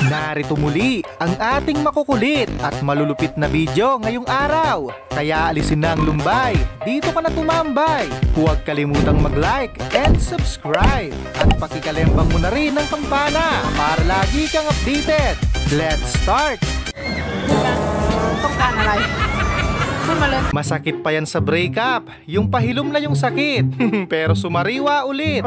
Narito muli ang ating makukulit at malulupit na video ngayong araw. Kaya alisin na ang lumbay, dito ka na tumambay. Huwag kalimutang mag-like and subscribe. At pakikalembang mo na rin ang kampana para lagi kang updated. Let's start! Masakit pa yan sa breakup, yung pahilom na yung sakit, pero sumariwa ulit.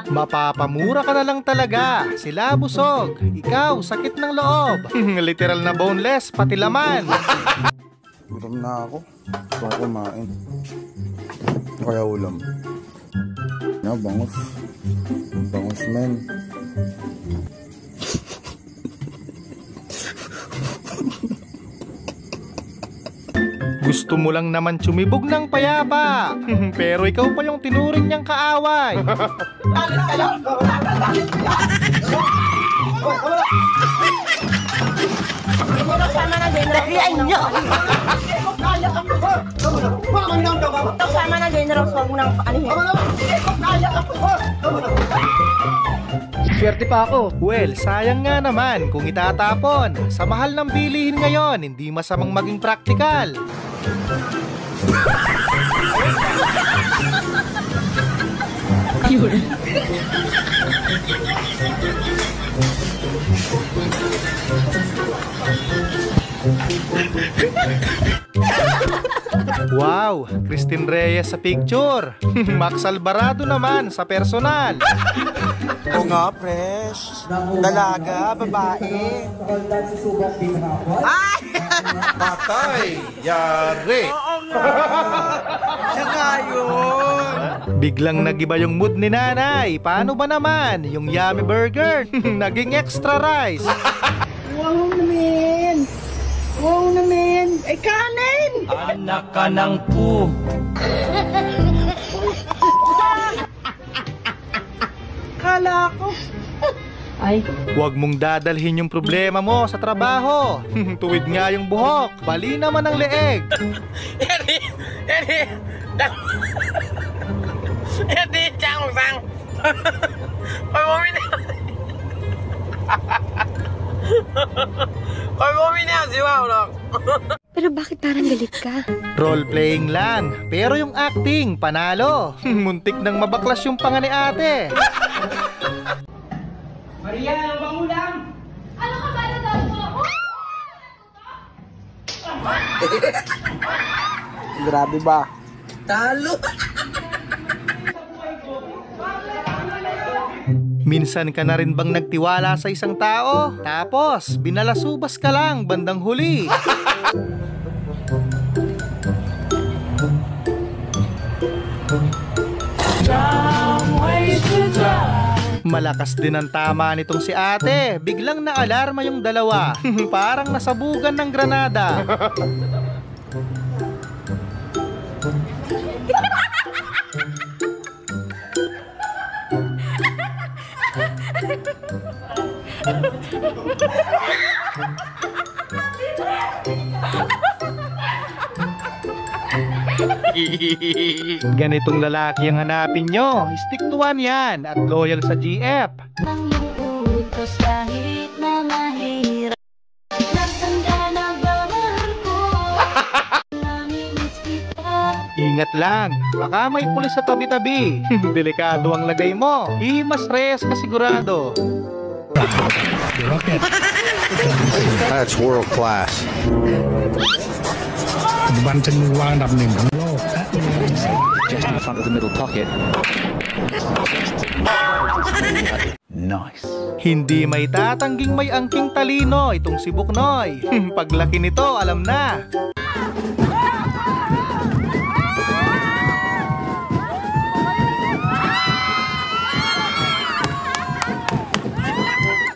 Mapapamura ka na lang talaga. Sila busog, ikaw sakit ng loob. Literal na boneless, pati laman. Gutom na ako. Gusto ko kumain. Kaya ulam. Na, bangus. Bangus, men. Gusto mo lang naman tsumibog ng payapa. Pero ikaw pa yung tinuring niyang kaaway. Sama na general, huwag mo nang paanihin. Swerte pa ako. Well, sayang nga naman kung itatapon. Sa mahal ng bilihin ngayon, hindi masamang maging praktikal. Wow, Christine Reyes sa picture. Max Alvarado naman sa personal. O nga, fresh. Dalaga, babae. Ay! Patay! Yari! Oo nga! Siya nga yun! Biglang nagiba yung mood ni nanay. Paano ba naman? Yung yummy burger naging extra rice. Wow naman! Wow naman! Ay, kanin! Anak ka ng pu! Kala ko. Ay. Huwag mong dadalhin yung problema mo sa trabaho. Tuwid nga yung buhok. Bali naman ang leeg. Pero bakit parang galit ka? Role-playing lang. Pero yung acting, panalo. Muntik nang mabaklas yung panga ni ate. Maria, ang bangulang! Ano ka ba na daw mo? Grabe ba? Talo! Minsan ka na rin bang nagtiwala sa isang tao? Tapos, binalasubas ka lang bandang huli. Malakas din ang tama nitong si ate. Biglang naalarma yung dalawa. Parang nasabugan ng granada. Ganitong lalaki ang hanapin nyo. Stick to one yan at loyal sa GF. Ang utos kahit na mahirap. Nagtanda na bawal ko. Namimiss kita. Ingat lang, baka may pulis sa tabi-tabi. Delikado ang lagay mo. Imas reyes ka sigurado. That's world class. วันจะมือวางอันดับหนึ่งของโลก Just in the front of the middle pocket. Nice. Hindi may tatangging may angking talino itong si Buknoy. Paglaki nito, alam na.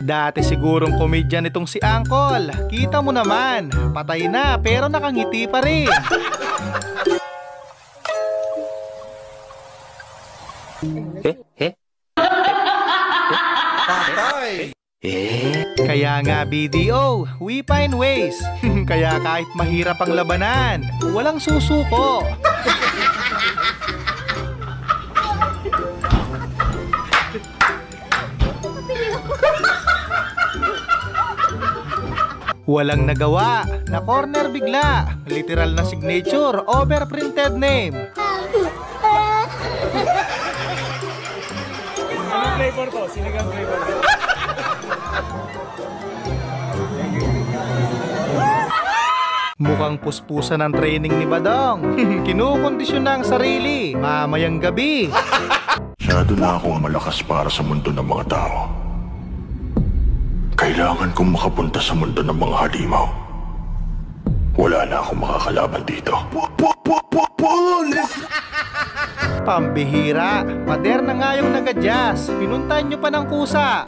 Dati sigurong komedyan itong si Uncle. Kita mo naman, patay na pero nakangiti pa rin. Mga BDO, we find ways. Kaya kahit mahirap ang labanan, walang susuko. Walang nagawa, na corner bigla. Literal na signature, overprinted name. Anong flavor to? Sinigang flavor to? Mukhang puspusan ng training ni Badong. Kinukondisyon na ang sarili, mamayang gabi. Masyado na akong malakas para sa mundo ng mga tao. Kailangan kong makapunta sa mundo ng mga halimaw. Wala na akong makakalaban dito. Pambihira, pader na nga yung nag-adjust. Pinuntahan nyo pa ng kusa.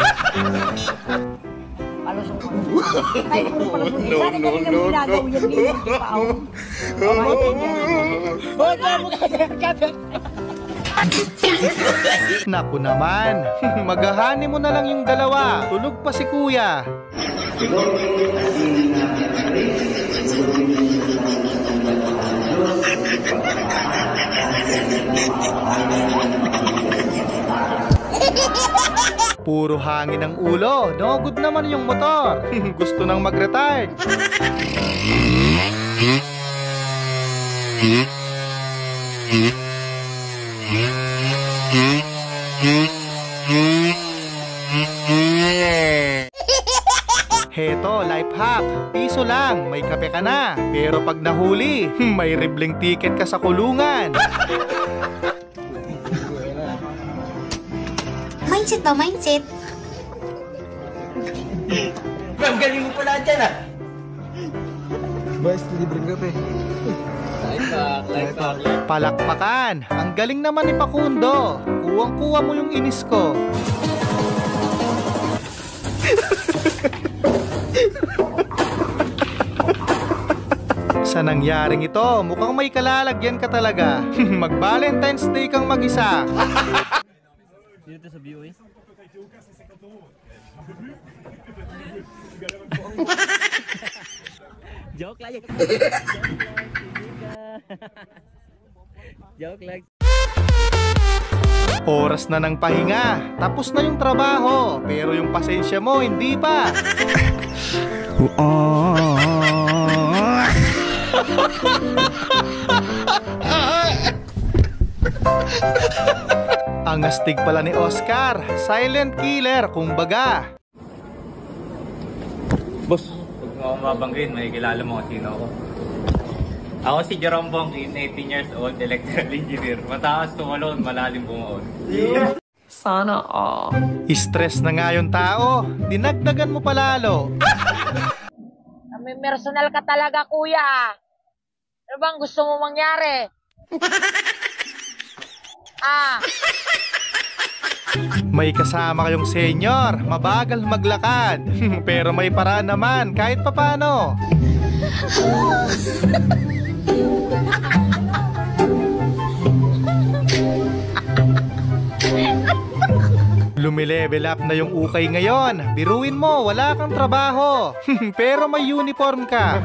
Naku naman, maghahani mo na lang yung dalawa. Tulog pa si kuya. Puro hangin ang ulo. No good naman yung motor. Gusto nang mag-retard. Heto, life hack. Piso lang, may kape ka na. Pero pag nahuli, may ribling ticket ka sa kulungan. Mindset ba? Mindset? Ang galing mo pala dyan ah. Palakpakan. Ang galing naman ni Pakundo. Kuwang-kuwa mo yung inis ko. Sa nangyaring ito, mukhang may kalalagyan ka talaga. Mag-Valentine's Day kang mag-isa. Dito sa BOA? Joke lang. Joke lang. Oras na ng pahinga. Tapos na yung trabaho. Pero yung pasensya mo, hindi pa. Ang astig pala ni Oscar. Silent killer, kumbaga. Boss, huwag mo akong mabanggain. May kilala mo kung sino ako. Ako si Jerome Bongkin, 18 years old, electrical engineer. Mataas tumalon, malalim bumaon. Sana all. Stress na nga yung tao. Dinagdagan mo palalo. May personal ka talaga, kuya. Ano bang gusto mo mangyari? May kasama kayong senyor. Mabagal maglakad. Pero may paraan naman kahit papano. Lumilevel up na yung ukay ngayon. Biruin mo, wala kang trabaho. Pero may uniform ka.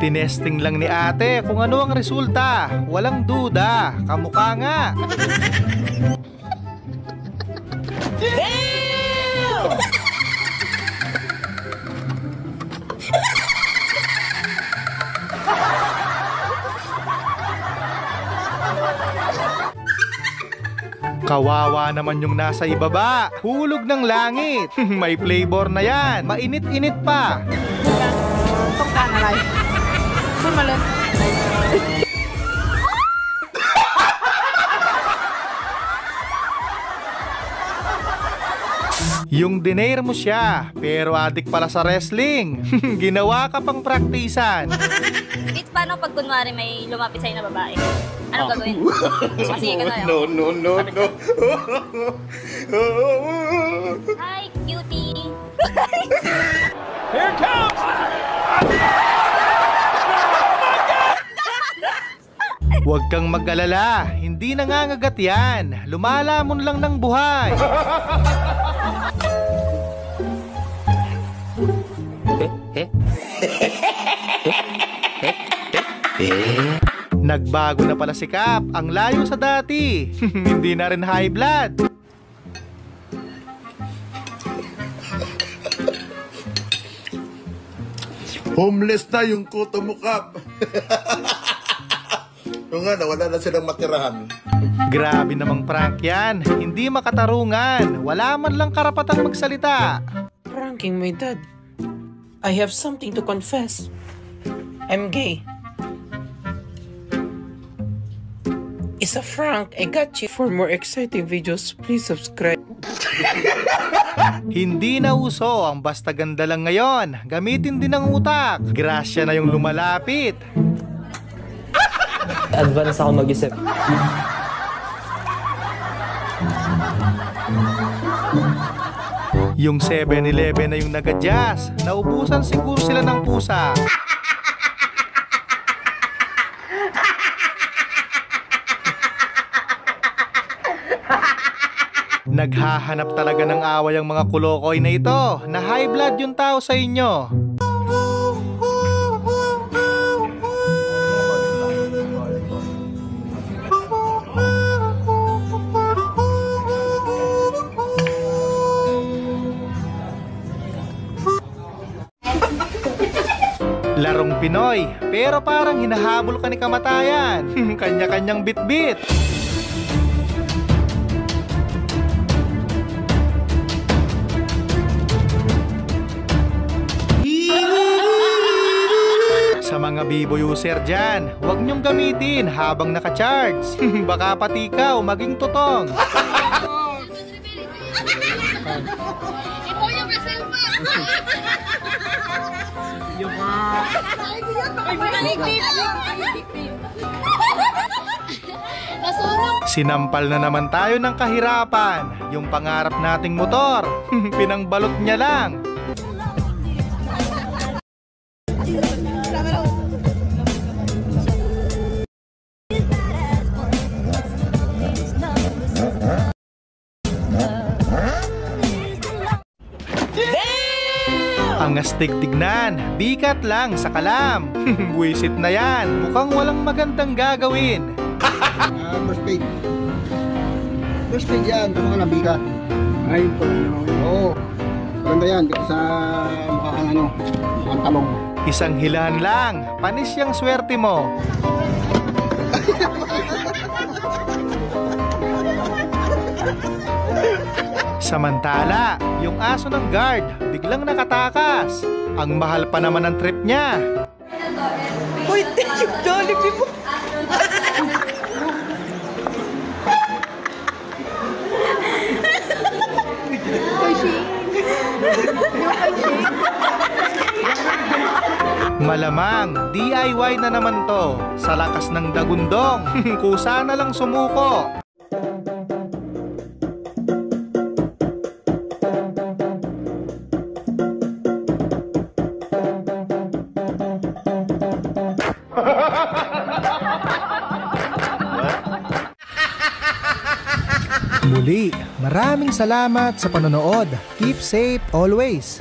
Tinesting lang ni ate kung ano ang resulta. Walang duda, kamukha nga. Kawawa naman yung nasa ibaba. Hulog ng langit. May flavor na yan. Mainit-init pa. Itong kanalay. Sumalit. Yung dinair mo siya, pero adik pala sa wrestling. Ginawa ka pang praktisan. Bits, paano pag kunwari may lumapit sa'yo na babae? Anong gagawin? Kasi ka tayo. No. Hi, cutie! Here comes Huwag kang mag-alala, hindi nangangagat yan. Lumalamon lang ng buhay. Nagbago na pala si Cap, ang layo sa dati. Hindi na rin high blood. Homeless na yung kuto mo, Cap. Yung nga, wala na silang matirahan. Grabe namang prank yan. Hindi makatarungan. Wala man lang karapatang magsalita. Pranking my dad. I have something to confess. I'm gay. It's a prank. I got you. For more exciting videos, please subscribe. Hindi na uso ang basta ganda lang ngayon. Gamitin din ang utak. Grasya na yung lumalapit. Advance ako mag-isip. Yung 7-Eleven na yung nag-adjust. Naubusan siguro sila ng pusa. Naghahanap talaga ng away ang mga kulokoy na ito. Na high blood yung tao sa inyo. Larong Pinoy, pero parang hinahabol ka ni kamatayan. Kanya-kanyang bit-bit. Sa mga Bibo user dyan, huwag niyong gamitin habang naka-charge. Baka pati ikaw maging tutong. Sinampal na naman tayo ng kahirapan. Yung pangarap nating motor, pinangbalot niya lang. Ang astig tignan, bigat lang sa kalam. Buwisit na yan, mukhang walang magandang gagawin. First page. First page yan, ito mga nabigat. Ayun po. Oo. Maganda yan, dito sa mukhang talong. Isang hilahan lang, panis yung swerte mo. Samantala, yung aso ng guard biglang nakatakas. Ang mahal pa naman ang trip niya. Uy, yung Jollibee mo. Malamang, DIY na naman to. Sa lakas ng dagundong, kusa na lang sumuko. Muli, maraming salamat sa panonood. Keep safe always.